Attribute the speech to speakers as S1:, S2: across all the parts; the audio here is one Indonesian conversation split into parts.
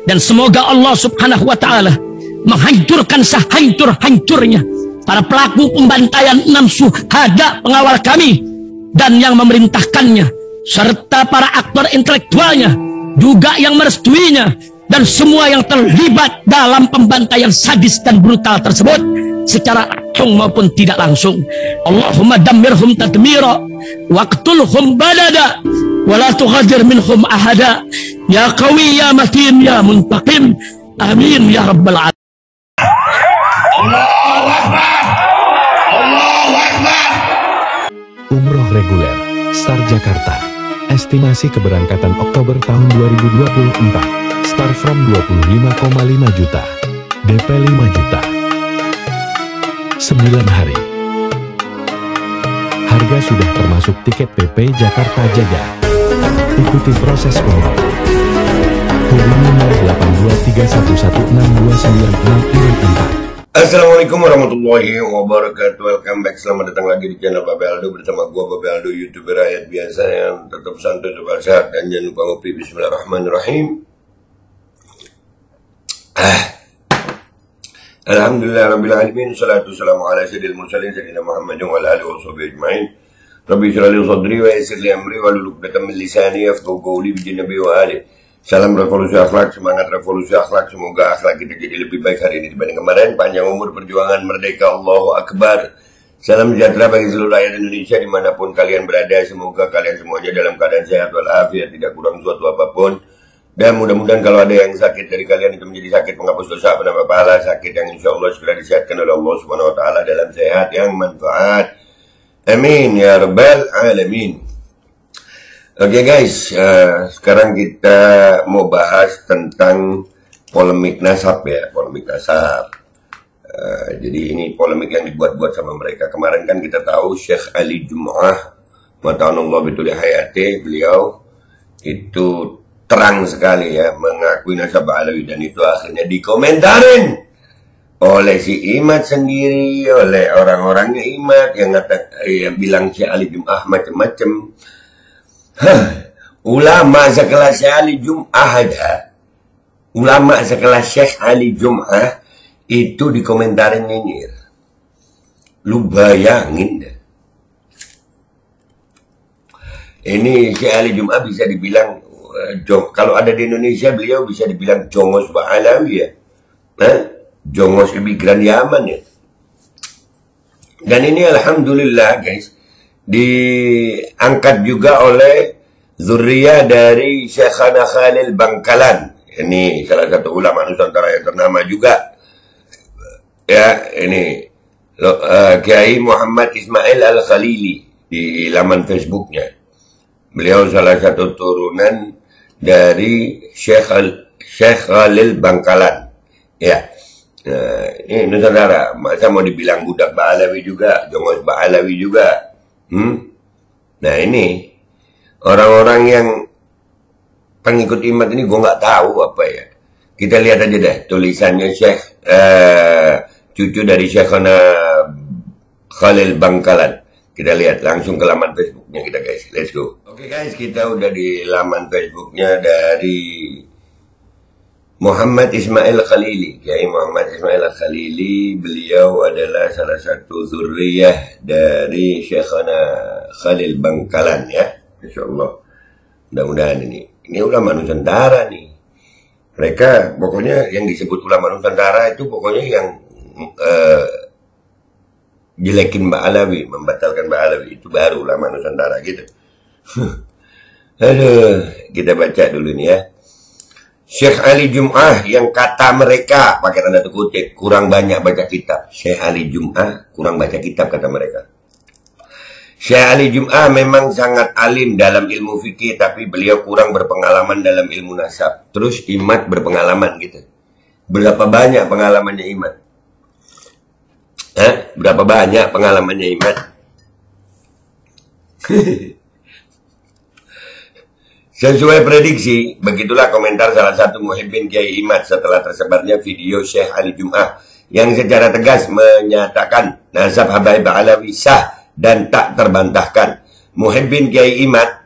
S1: Dan semoga Allah subhanahu wa ta'ala menghancurkan sehancur-hancurnya para pelaku pembantaian 6 syuhada pengawal kami dan yang memerintahkannya, serta para aktor intelektualnya juga yang merestuinya, dan semua yang terlibat dalam pembantaian sadis dan brutal tersebut secara langsung maupun tidak langsung. Allahumma dammirhum tadmira waqtulhum badada wala tughadir minhum ahada ya qawi ya matin ya muntaqim amin ya rabbal alamin.
S2: Allahu Akbar, Allahu Akbar.
S3: Umroh reguler Star Jakarta, estimasi keberangkatan Oktober tahun 2024. Start from 25,5 juta, DP 5 juta, 9 hari. Harga sudah termasuk tiket PP Jakarta Jaga. Ikuti proses umroh. Hubungi 082311629664.
S2: Assalamualaikum warahmatullahi wabarakatuh. Welcome back, selamat datang lagi di channel Babe Aldo bersama gua Babe Aldo, YouTuber rakyat biasa yang tetap santai, tetap sehat, dan jangan lupa ngopi. Bismillahirrahmanirrahim. Alhamdulillah rabbil alamin, salatu wassalamu ala sayyidil mursalin sayyidina Muhammadin wa ala alihi washabihi ajmain. Rabbi shrah li sadri wa yassir li amri wahlul 'uqdatam min lisani yafqahu qawli bi nabi wa ali. Salam revolusi akhlak, semangat revolusi akhlak. Semoga akhlak kita jadi lebih baik hari ini dibanding kemarin. Panjang umur, perjuangan, merdeka, Allahu Akbar. Salam sejahtera bagi seluruh rakyat Indonesia dimanapun kalian berada. Semoga kalian semuanya dalam keadaan sehat walafiat, tidak kurang suatu apapun. Dan mudah-mudahan kalau ada yang sakit dari kalian itu menjadi sakit penghapus dosa, penambah pahala, sakit yang insya Allah segera disehatkan oleh Allah Subhanahu Wa Taala dalam sehat yang manfaat. Amin ya rabbal alamin. Oke guys, sekarang kita mau bahas tentang polemik nasab ya, polemik nasab. Jadi ini polemik yang dibuat-buat sama mereka. Kemarin kan kita tahu Syekh Ali Jum'ah, mata'anallah bituli hayati, beliau itu terang sekali ya mengakui nasab Alawi, dan itu akhirnya dikomentarin oleh si Imad sendiri, oleh orang-orangnya Imad yang bilang Syekh Ali Jum'ah macam-macam. Ulama sekelas Syekh Ali Jum'ah ada, ulama sekelas Syekh Ali Jum'ah itu dikomentarin nyinyir. Lu bayangin deh. Ini Syekh Ali Jum'ah bisa dibilang kalau ada di Indonesia beliau bisa dibilang jongos Ba'alawi ya, jongos imigran Yaman ya. Dan ini alhamdulillah guys, diangkat juga oleh zuriyah dari Syekhana Khalil Bangkalan. Ini salah satu ulama Nusantara yang ternama juga. Ya, ini Kiai Muhammad Ismail Al-Khalili di laman Facebooknya. Beliau salah satu turunan dari Syekh Khalil Bangkalan. Ya. Ini Nusantara. Masa mau dibilang budak Ba'alawi juga, jongos Ba'alawi juga. Nah ini orang-orang yang pengikut Imad ini gue nggak tahu apa ya. Kita lihat aja deh tulisannya Syekh cucu dari Syekhana Khalil Bangkalan. Kita lihat langsung ke laman Facebooknya kita guys. Let's go. Oke guys, kita udah di laman Facebooknya dari Muhammad Ismail Khalili. Kiai Muhammad Ismail Khalili, beliau adalah salah satu zuriyah dari Syekhana Khalil Bangkalan ya. Masya Allah. Mudah-mudahan ini ulama Nusantara nih. Mereka pokoknya yang disebut ulama Nusantara itu pokoknya yang jelekin Ba'alawi, membatalkan Ba'alawi, itu baru ulama Nusantara gitu. Aduh, kita baca dulu nih ya. Syekh Ali Jum'ah yang kata mereka, pakai tanda kutip, kurang banyak baca kitab. Syekh Ali Jum'ah kurang baca kitab kata mereka. Syekh Ali Jum'ah memang sangat alim dalam ilmu fikih, tapi beliau kurang berpengalaman dalam ilmu nasab. Terus Imad berpengalaman gitu. Berapa banyak pengalamannya Imad? Berapa banyak pengalamannya Imad? Sesuai prediksi, begitulah komentar salah satu muhibbin Kiai Imad setelah tersebarnya video Syekh Ali Jum'ah yang secara tegas menyatakan nasab Habaib Ba'alawi sah dan tak terbantahkan. Muhibbin Kiai Imad,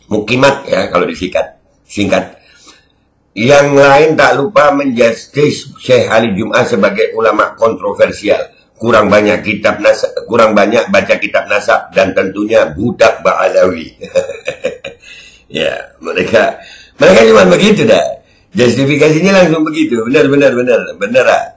S2: Mukimat ya kalau disingkat, Yang lain tak lupa menjustis Syekh Ali Jum'ah sebagai ulama kontroversial. Kurang banyak baca kitab nasab dan tentunya budak Ba'alawi. Ya, mereka cuma begitu dah. Justifikasinya langsung begitu. Benar.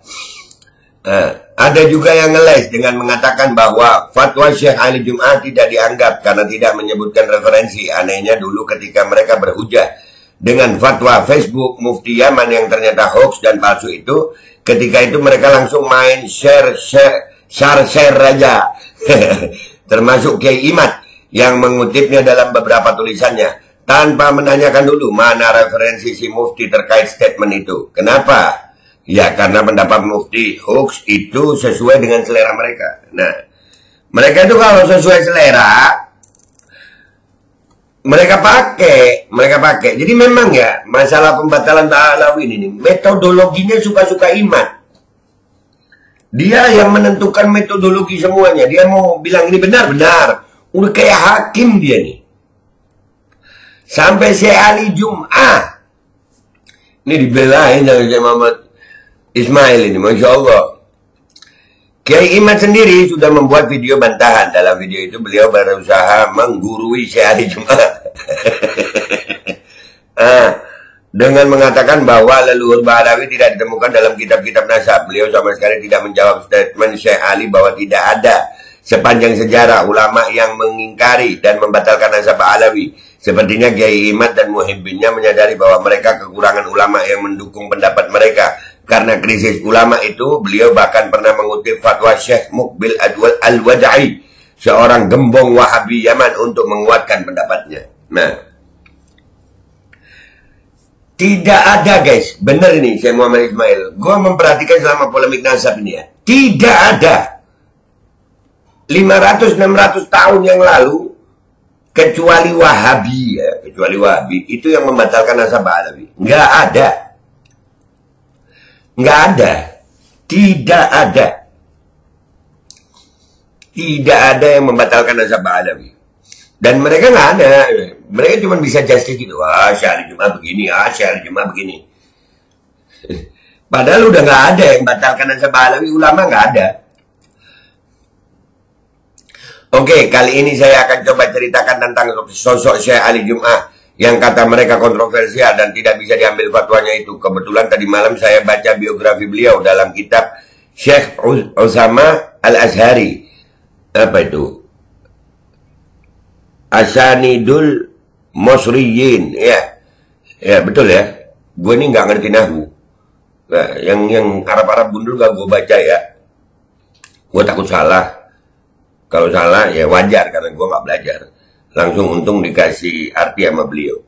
S2: Ada juga yang ngeles dengan mengatakan bahwa fatwa Syekh Ali Jum'ah tidak dianggap karena tidak menyebutkan referensi. Anehnya dulu ketika mereka berhujah dengan fatwa Facebook Mufti Yaman yang ternyata hoax dan palsu itu, ketika itu mereka langsung main share aja. Termasuk Kiai Imad yang mengutipnya dalam beberapa tulisannya tanpa menanyakan dulu mana referensi si Mufti terkait statement itu. Kenapa? Ya karena pendapat Mufti hoax itu sesuai dengan selera mereka. Nah, mereka itu kalau sesuai selera mereka pakai. Jadi memang ya masalah pembatalan Ba'alawi ini metodologinya suka-suka Imad. Dia yang menentukan metodologi semuanya. Dia mau bilang ini benar. Udah kayak hakim dia nih. Sampai Syekh Ali Jum'ah ini dibelain sama Syekh Muhammad Ismail ini, Masya Allah. Kiai Imad sendiri sudah membuat video bantahan. Dalam video itu beliau berusaha menggurui Syekh Ali Jum'ah. Dengan mengatakan bahwa leluhur Ba'alawi tidak ditemukan dalam kitab-kitab nasab. Beliau sama sekali tidak menjawab statement Syekh Ali bahwa tidak ada sepanjang sejarah ulama yang mengingkari dan membatalkan nasab Ba'alawi. Sepertinya Kiai Imad dan muhibbinnya menyadari bahwa mereka kekurangan ulama yang mendukung pendapat mereka. Karena krisis ulama itu, beliau bahkan pernah mengutip fatwa Syekh Muqbil Al-Wada'i, seorang gembong Wahabi Yaman, untuk menguatkan pendapatnya. Nah, tidak ada guys, benar ini Syekh Muhammad Ismail. Gue memperhatikan selama polemik nasab ini ya. Tidak ada 500-600 tahun yang lalu, kecuali Wahabi ya, itu yang membatalkan nasab Ba'alawi. Nggak ada. Tidak ada yang membatalkan nasab Ba'alawi. Dan mereka nggak ada. Mereka cuma bisa justice gitu. Syekh Ali Jum'ah begini, Syekh Ali Jum'ah begini. Padahal udah nggak ada yang membatalkan nasab Ba'alawi. Ulama nggak ada. Oke, kali ini saya akan coba ceritakan tentang sosok Syekh Ali Jum'ah yang kata mereka kontroversial dan tidak bisa diambil fatwanya itu. Kebetulan tadi malam saya baca biografi beliau dalam kitab Syekh Usama Al-Azhari. Apa itu? Asanidul Mosriyin. Ya betul ya. Gue ini nggak ngerti nahwu. Nah, yang Arab-Arab gundul nggak gue baca ya. Gue takut salah. Kalau salah ya wajar karena gue nggak belajar. Langsung untung dikasih arti sama beliau.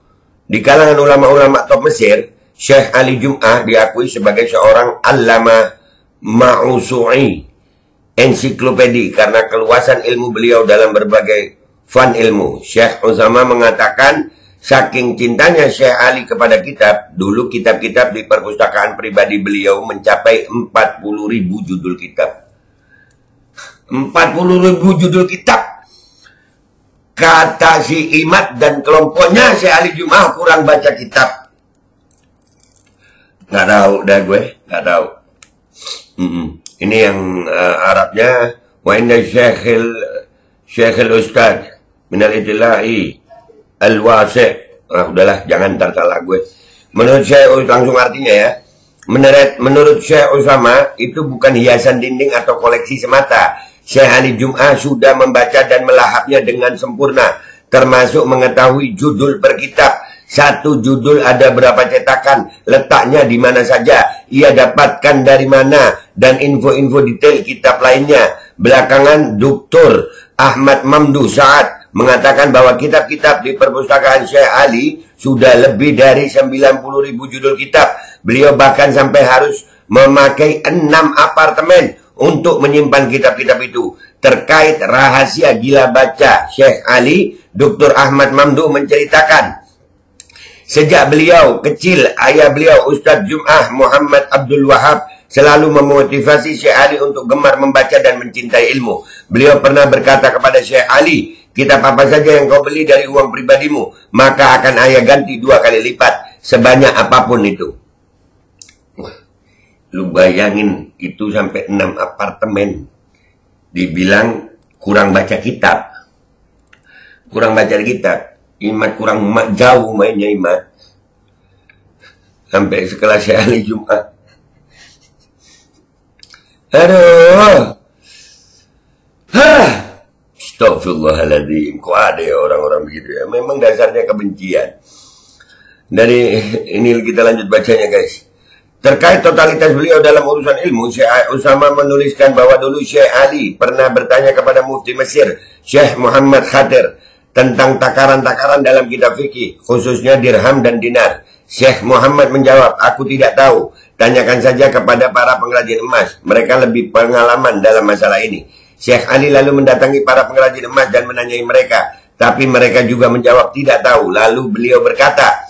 S2: Di kalangan ulama-ulama top Mesir, Syekh Ali Jum'ah diakui sebagai seorang allama ma'usu'i, ensiklopedi, karena keluasan ilmu beliau dalam berbagai fan ilmu. Syekh Usama mengatakan, saking cintanya Syekh Ali kepada kitab, dulu kitab-kitab di perpustakaan pribadi beliau mencapai 40.000 judul kitab. 40.000 judul kitab. Kata si Imad dan kelompoknya, Syekh Ali Jum'ah kurang baca kitab. Nggak tahu dah gue, nggak tahu. Ini yang Arabnya, wa inna Syekhil Ustad minal itila'i al-wasi'. Udahlah, jangan ntar salah gue. Menurut Syekh, langsung artinya ya. Menurut Syekh Usama, itu bukan hiasan dinding atau koleksi semata. Syekh Ali Jum'ah sudah membaca dan melahapnya dengan sempurna, termasuk mengetahui judul per kitab. Satu judul ada berapa cetakan, letaknya di mana saja, ia dapatkan dari mana, dan info-info detail kitab lainnya. Belakangan Dr. Ahmad Mamdu Sa'ad mengatakan bahwa kitab-kitab di perpustakaan Syekh Ali sudah lebih dari 90.000 judul kitab. Beliau bahkan sampai harus memakai 6 apartemen untuk menyimpan kitab-kitab itu. Terkait rahasia gila baca Syekh Ali, Dr. Ahmad Mamdu menceritakan, sejak beliau kecil, ayah beliau Ustadz Jum'ah Muhammad Abdul Wahab selalu memotivasi Syekh Ali untuk gemar membaca dan mencintai ilmu. Beliau pernah berkata kepada Syekh Ali, kitab apa saja yang kau beli dari uang pribadimu, maka akan ayah ganti 2 kali lipat. sebanyak apapun itu. Wah, lu bayangin itu sampai 6 apartemen. Dibilang kurang baca kitab. Kurang baca kitab. Imat kurang jauh mainnya Imat. Sampai sekelas Syekh Ali Jum'ah. Aduh. Astagfirullahaladzim. Kok ada ya orang-orang begitu ya. Memang dasarnya kebencian. Dari ini kita lanjut bacanya guys. Terkait totalitas beliau dalam urusan ilmu, Syekh Usama menuliskan bahwa dulu Syekh Ali pernah bertanya kepada Mufti Mesir, Syekh Muhammad Khadir, tentang takaran-takaran dalam kitab fikih, khususnya dirham dan dinar. Syekh Muhammad menjawab, aku tidak tahu. Tanyakan saja kepada para pengrajin emas. Mereka lebih pengalaman dalam masalah ini. Syekh Ali lalu mendatangi para pengrajin emas dan menanyai mereka. Tapi mereka juga menjawab tidak tahu. Lalu beliau berkata,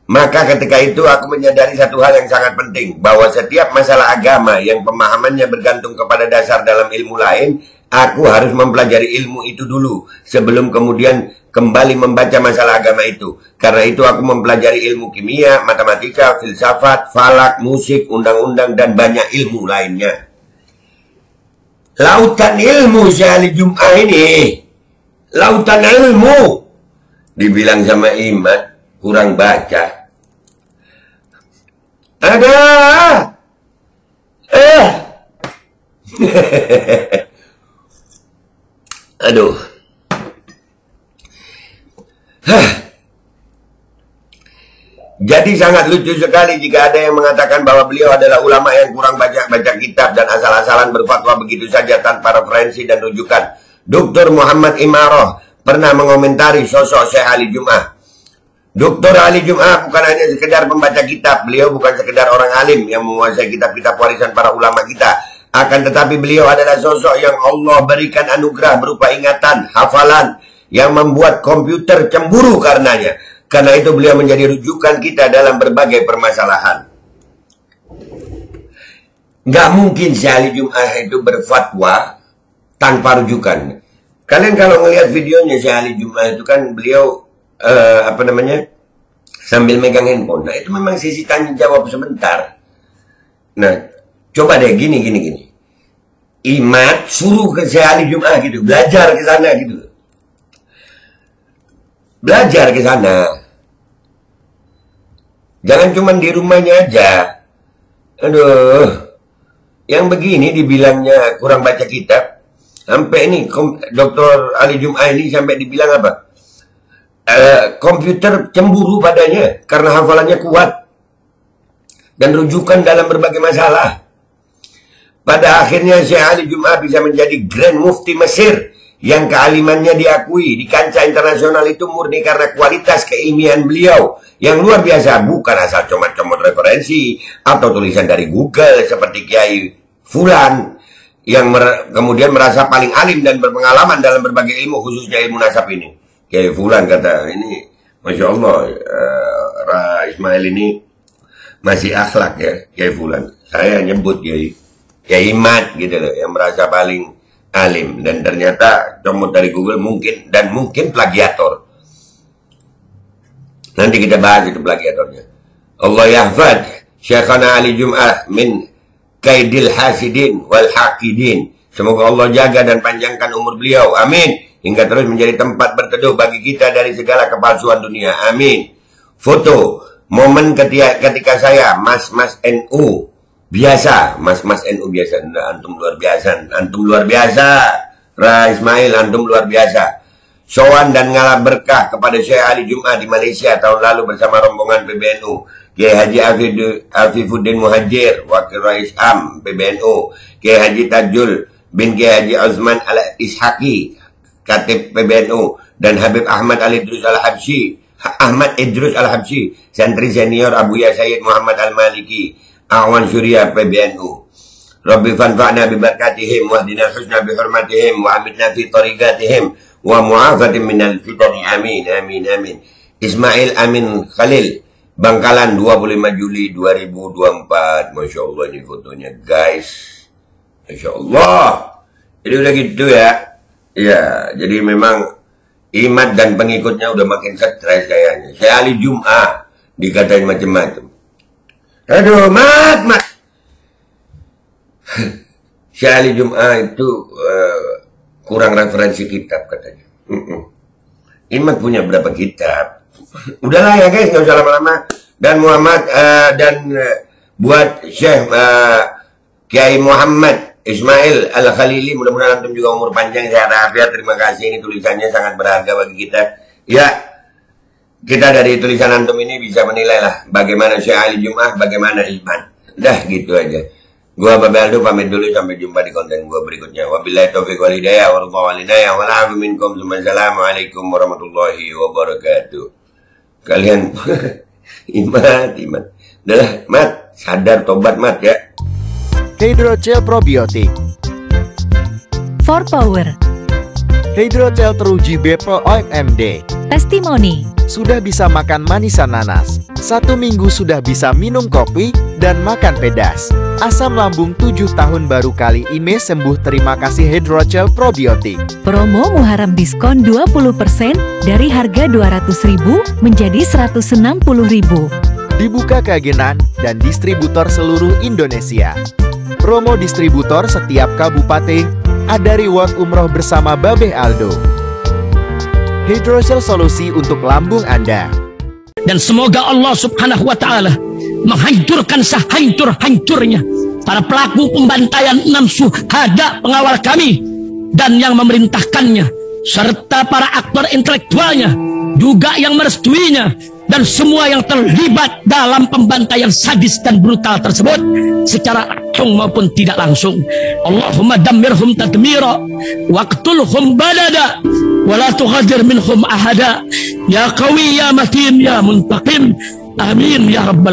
S2: maka ketika itu aku menyadari satu hal yang sangat penting. Bahwa setiap masalah agama yang pemahamannya bergantung kepada dasar dalam ilmu lain, aku harus mempelajari ilmu itu dulu. Sebelum kemudian kembali membaca masalah agama itu. Karena itu aku mempelajari ilmu kimia, matematika, filsafat, falak, musik, undang-undang, dan banyak ilmu lainnya. Lautan ilmu Syekh Ali Jum'ah ini. Lautan ilmu. Dibilang sama Imat, kurang baca. Ada. Aduh. Jadi sangat lucu sekali jika ada yang mengatakan bahwa beliau adalah ulama yang kurang baca kitab dan asal-asalan berfatwa begitu saja tanpa referensi dan rujukan. Dr. Muhammad Imaroh pernah mengomentari sosok Syekh Ali Jum'ah. Dr. Ali Jum'ah bukan hanya sekedar pembaca kitab. Beliau bukan sekedar orang alim yang menguasai kitab-kitab warisan para ulama kita. Akan tetapi beliau adalah sosok yang Allah berikan anugerah berupa ingatan, hafalan, yang membuat komputer cemburu karenanya. Karena itu beliau menjadi rujukan kita dalam berbagai permasalahan. Nggak mungkin Syekh Ali Jum'ah itu berfatwa tanpa rujukan. Kalian kalau ngelihat videonya Syekh Ali Jum'ah itu kan beliau sambil megang handphone. Nah itu memang sisi tanya jawab sebentar. Nah coba deh gini. Imat suruh ke Syekh Ali Jum'ah gitu, belajar ke sana gitu. Belajar ke sana. Jangan cuma di rumahnya aja. Aduh. Yang begini dibilangnya kurang baca kitab. Sampai ini Dr. Ali Jum'ah ini sampai dibilang apa? Komputer cemburu padanya karena hafalannya kuat. Dan rujukan dalam berbagai masalah. Pada akhirnya Syekh Ali Jum'ah bisa menjadi Grand Mufti Mesir. Yang kealimannya diakui di kancah internasional itu murni karena kualitas keilmian beliau yang luar biasa, bukan asal comot-comot referensi atau tulisan dari Google seperti Kiai Fulan yang kemudian merasa paling alim dan berpengalaman dalam berbagai ilmu, khususnya ilmu nasab ini. Kiai Fulan kata ini, Masya Allah, Ismail ini masih akhlak ya, Kiai Fulan. Saya nyebut Kiai Imat gitu loh, yang merasa paling alim, dan ternyata comot dari Google mungkin plagiator. Nanti kita bahas itu plagiatornya. Allah yahfad Syekhana Ali Jum'ah min kaidil hasidin wal haqidin. Semoga Allah jaga dan panjangkan umur beliau, amin, hingga terus menjadi tempat berteduh bagi kita dari segala kepalsuan dunia, amin. Foto momen ketika saya mas-mas NU biasa, mas-mas NU biasa. Nah, antum luar biasa, Ra Ismail, antum luar biasa. Sowan dan ngalap berkah kepada Syekh Ali Jum'ah di Malaysia tahun lalu bersama rombongan PBNU. Kiai Haji Afifuddin Muhajir, Wakil Rais Am PBNU. Kiai Haji Tajul bin Kiai Haji Azman Al-Ishaqi, Katib PBNU. Dan Habib Ahmad Idrus Al-Habsyi, santri senior Abuya Sayyid Muhammad Al-Maliki, Awan Syuriah PBNU. Rabbi fanfa'na bibarakatihim wahdina husna bihurmatihim wa amitna fi tariqatihim wa mu'afatin minal fitani, amin amin amin. Ismail Amin Khalil, Bangkalan, 25 Juli 2024. Masya Allah ini fotonya guys, Masya Allah. Jadi udah gitu ya. Ya, jadi memang Imat dan pengikutnya udah makin stres kayaknya. Syekh Ali Jum'ah dikatain macam-macam. Aduh, Mat. Syekh Ali Jum'ah itu kurang referensi kitab katanya. Imat punya berapa kitab? Udahlah ya guys, nggak usah lama-lama. Dan Muhammad buat Syekh Kiai Muhammad Ismail Al-Khalili, mudah-mudahan antum juga umur panjang, sehat afiat. Terima kasih, ini tulisannya sangat berharga bagi kita. Ya, kita dari tulisan antum ini bisa menilai lah bagaimana Syekh Ali Jum'ah, bagaimana iman. Dah gitu aja. Gua Babe Aldo pamit dulu, sampai jumpa di konten gua berikutnya. Wabillahi taufiq wal hidayah wallahu walidayah wal afu minkum. Assalamualaikum warahmatullahi wabarakatuh. Kalian iman. Udahlah, Mat, sadar, tobat, Mat, ya.
S4: Hydrogel probiotik.
S5: For Power.
S4: Hydrogel teruji BPO OMD.
S5: Testimoni.
S4: Sudah bisa makan manisan nanas. 1 minggu sudah bisa minum kopi dan makan pedas. Asam lambung 7 tahun baru kali ini sembuh. Terima kasih Hydrogel probiotik.
S5: Promo Muharram diskon 20% dari harga 200.000 menjadi 160.000.
S4: Dibuka ke agenan dan distributor seluruh Indonesia. Promo distributor setiap kabupaten. Ada reward umroh bersama Babe Aldo. Hydrogel solusi untuk lambung Anda.
S1: Dan semoga Allah Subhanahu wa Ta'ala menghancurkan sehancur-hancurnya para pelaku pembantaian 6 syuhada pengawal kami dan yang memerintahkannya, serta para aktor intelektualnya juga yang merestuinya, dan semua yang terlibat dalam pembantaian sadis dan brutal tersebut secara langsung maupun tidak langsung. Allahumma dammirhum tadmira waqtulhum badada wala tughadir minhum ahada ya qawi ya matin ya muntaqim. Amin ya rabbal